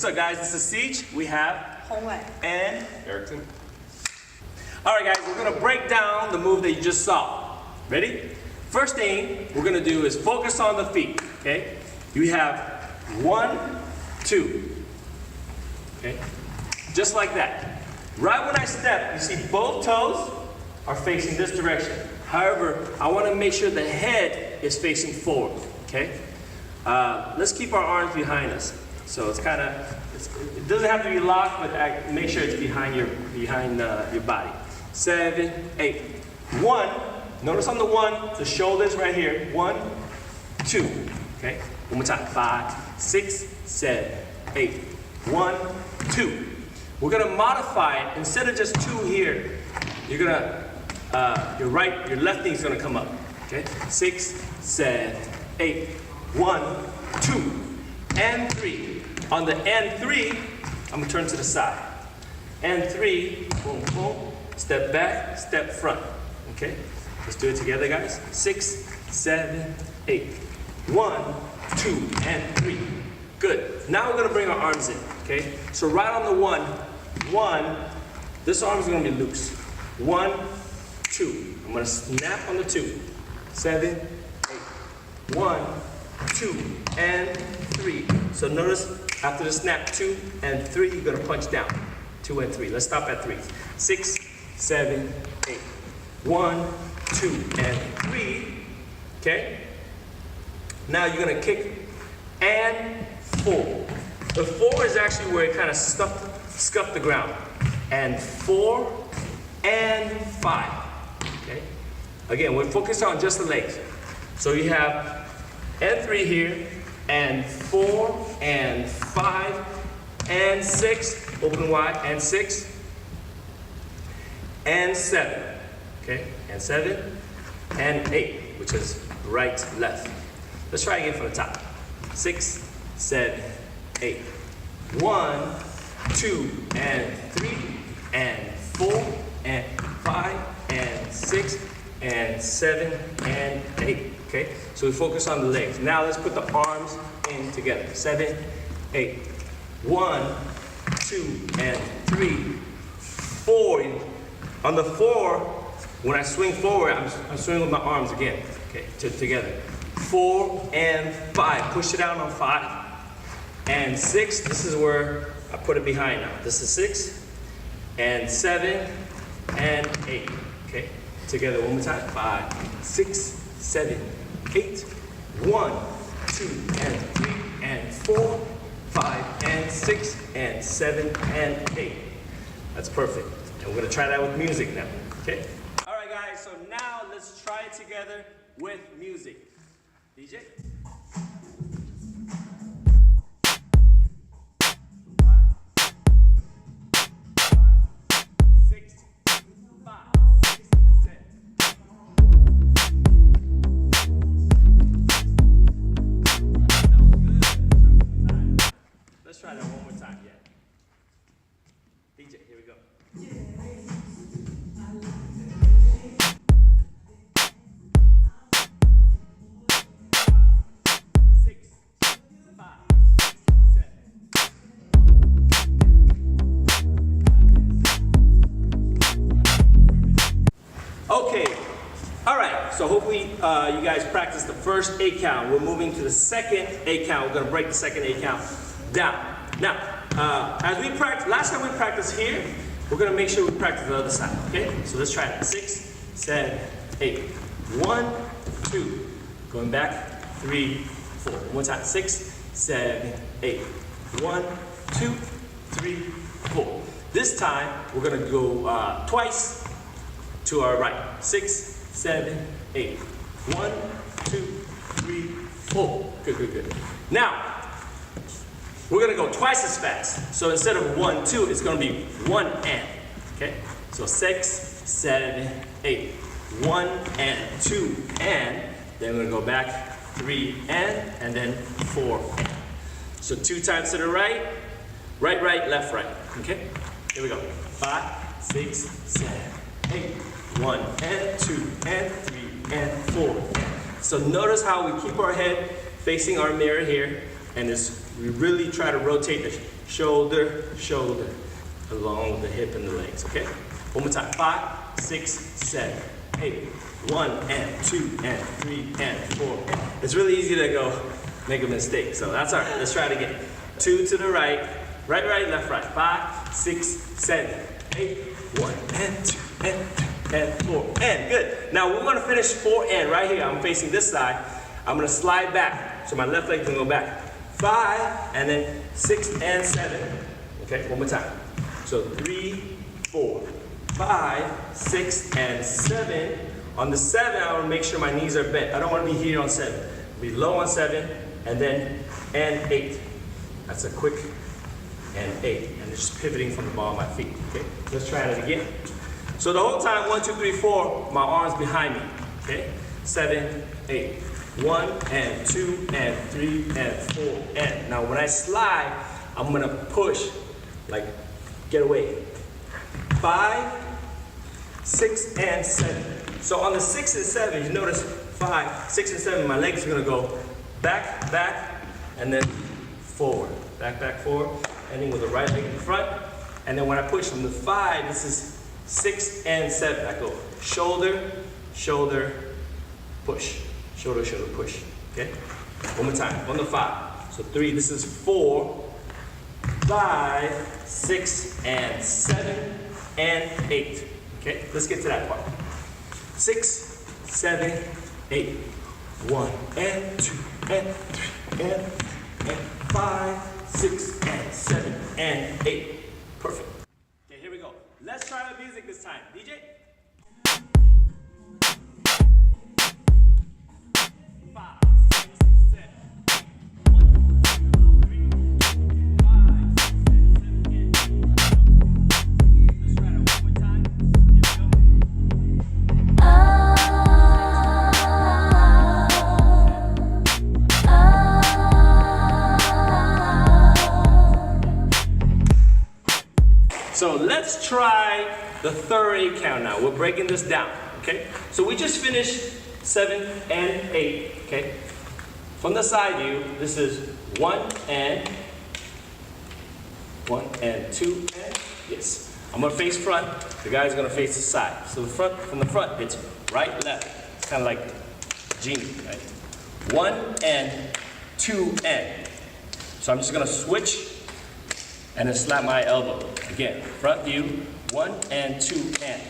What's up, guys? This is Ceech. We have Hong-Wei and Ericson. all right, guys, we're gonna break down the move that you just saw. Ready? First thing we're gonna do is focus on the feet. Okay? You have 1, 2. Okay? Just like that. Right when I step, you see both toes are facing this direction. However, I want to make sure the head is facing forward. Okay? Let's keep our arms behind us. So it's kind of, it doesn't have to be locked, but make sure it's behind your body. 7, 8. 1. Notice on the 1, the shoulders right here. 1, 2. Okay. One more time. 5, 6, 7, 8. 1, 2. We're gonna modify it. Instead of just 2 here, you're gonna your left knee is gonna come up. Okay. 6, 7, 8. 1, 2, and 3. On the and 3, I'm gonna turn to the side. And 3, boom, boom. Step back, step front. Okay? Let's do it together, guys. 6, 7, 8. 1, 2, and 3. Good. Now we're gonna bring our arms in. Okay? So right on the 1, this arm is gonna be loose. 1, 2. I'm gonna snap on the 2. 7, 8. 1, 2, and 3. So notice after the snap 2 and 3, you're gonna punch down. 2 and 3. Let's stop at 3. 6, 7, 8. 1, 2, and 3. Okay? Now you're gonna kick and 4. The 4 is actually where it kind of scuffed the ground. And 4 and 5. Okay? Again, we're focused on just the legs. So you have and 3 here, and 4, and 5, and 6, open wide, and 6, and 7, okay, and 7, and 8, which is right, left. Let's try again from the top. 6, 7, 8. 1, 2, and 3, and 4, and 5, and 6, and 7, and 8. Okay, so we focus on the legs. Now let's put the arms in together. 7, 8. 1, 2, and 3, 4. On the 4, when I swing forward, I'm swinging with my arms again. Okay, together. 4 and 5. Push it out on 5. And 6, this is where I put it behind now. This is 6, and 7, and 8. Okay, together one more time. 5, 6, 7, 8, 1, 2, and 3, and 4, 5, and 6, and 7, and 8. That's perfect. And we're gonna try that with music now, okay? All right, guys, so now let's try it together with music. DJ? 6, 5, 6, 7. Let's try that one more time, yeah. DJ, here we go. 6, 5, 6, 7. Okay, all right, so hopefully you guys practiced the first 8 count. We're moving to the second 8 count. We're gonna break the second 8 count down. Now, as we practiced, last time we practiced here, we're gonna make sure we practice the other side, okay? So let's try that. 6, 7, 8. 1, 2. Going back, 3, 4. One more time. 6, 7, 8. 1, 2, 3, 4. This time, we're gonna go twice to our right. 6, 7, 8. 1, 2, 3, 4. Good, good, good. Now, we're gonna go twice as fast. So instead of 1, 2, it's gonna be 1 and. Okay? So 6, 7, 8. 1 and 2 and. Then we're gonna go back 3 and then 4 and. So 2 times to the right, right, right, left, right. Okay? Here we go. 5, 6, 7, 8. 1 and 2 and 3 and 4 and. So notice how we keep our head facing our mirror here, and we really try to rotate the shoulder, shoulder, along with the hip and the legs, okay? One more time. 5, 6, 7, 8. 1 and 2 and 3 and 4. It's really easy to go make a mistake, so that's all right. Let's try it again. 2 to the right, right, right, left, right. 5, 6, 7, 8. 1 and 2 and 3 and 4. And good. Now we're gonna finish 4 and right here. I'm facing this side. I'm gonna slide back, so my left leg's gonna go back. 5 and then 6 and 7. Okay, one more time. So 3, 4, 5, 6 and 7. On the 7, I want to make sure my knees are bent. I don't want to be here on 7. Be low on 7, and then and 8. That's a quick and 8. And just pivoting from the ball of my feet. Okay, let's try it again. So the whole time, 1, 2, 3, 4, my arms behind me. Okay, 7, 8. 1 and 2 and 3 and 4 and. Now when I slide, I'm going to push, like get away. 5, 6 and 7. So on the 6 and 7, you notice 5, 6 and 7, my legs are gonna go back, back, and then forward. Back, back, forward, ending with the right leg in front. And then when I push from the 5, this is 6 and 7. I go shoulder, shoulder, push. Shoulder, shoulder, push. Okay? One more time, on the 5. So 3, this is 4, 5, 6 and 7 and 8. Okay, let's get to that part. 6, 7, 8. 1 and 2 and 3 and 5, 6 and 7 and 8. Perfect. Okay, here we go. Let's try the music this time. DJ? 5, 6, 7, 8. 1, 2, 3, 5, 6, 7, 8. Let's try that one more time. Here we go. So let's try the third 8 count now. We're breaking this down, okay? So we just finished 7 and 8, okay? From the side view, this is 1 and 2 and, yes. I'm gonna face front, the guy's gonna face the side. So from the front, it's right, left. It's kind of like genie, right? 1 and 2 and. So I'm just gonna switch and then slap my elbow. Again, front view, 1 and 2 and.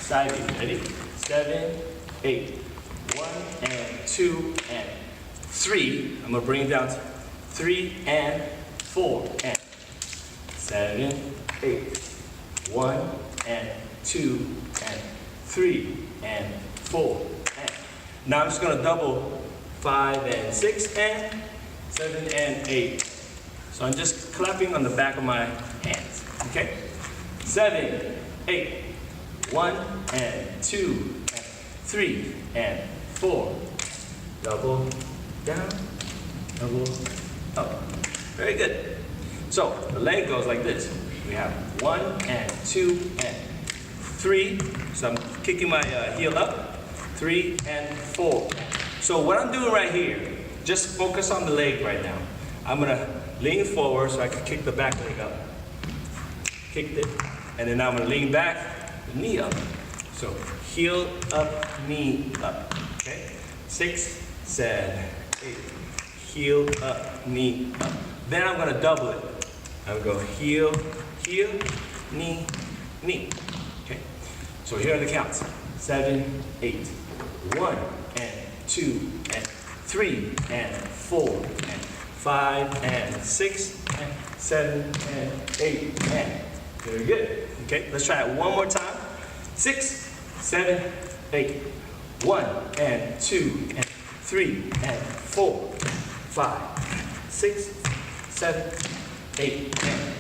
Side view, ready? 7, 8. 1 and 2 and. 3, I'm gonna bring it down to 3 and 4 and. 7, 8. 1 and 2 and 3 and 4 and. Now I'm just gonna double 5 and 6 and 7 and 8. So I'm just clapping on the back of my hands, okay? 7, 8, 1 and 2 and 3 and 4. Double down, double up. Very good. So the leg goes like this. We have 1 and 2 and 3. So I'm kicking my heel up. 3 and 4. So what I'm doing right here, just focus on the leg right now. I'm gonna lean forward so I can kick the back leg up. Kicked it. And then I'm gonna lean back, knee up. So heel up, knee up. Okay? 6, 7, 8. Heel up, knee up. Then I'm gonna double it. I'm gonna go heel, heel, knee, knee. Okay? So here are the counts. 7, 8. 1 and 2 and 3 and 4 and 5 and 6 and 7 and 8 and. Very good. Okay, let's try it one more time. 6, 7, 8. 1 and 2 and 3 and 4, 5, 6, 7, 8 and.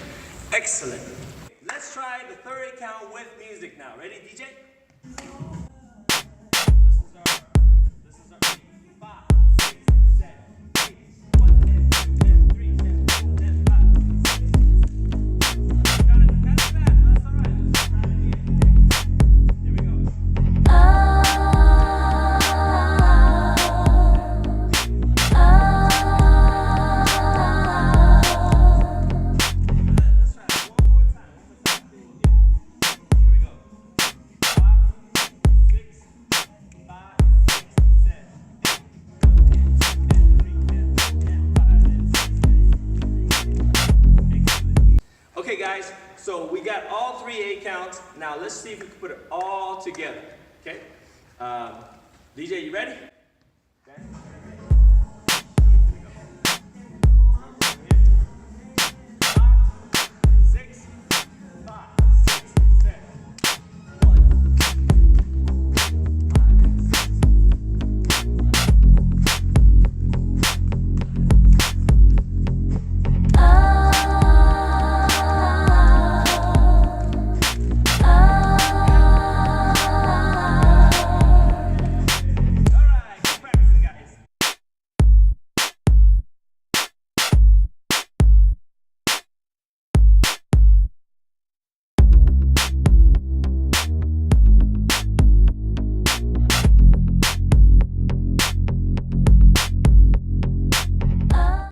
Excellent. Let's try the third count with music now. Ready, DJ? guys, so we got all 3 8 counts. Now let's see if we can put it all together. Okay? DJ, you ready?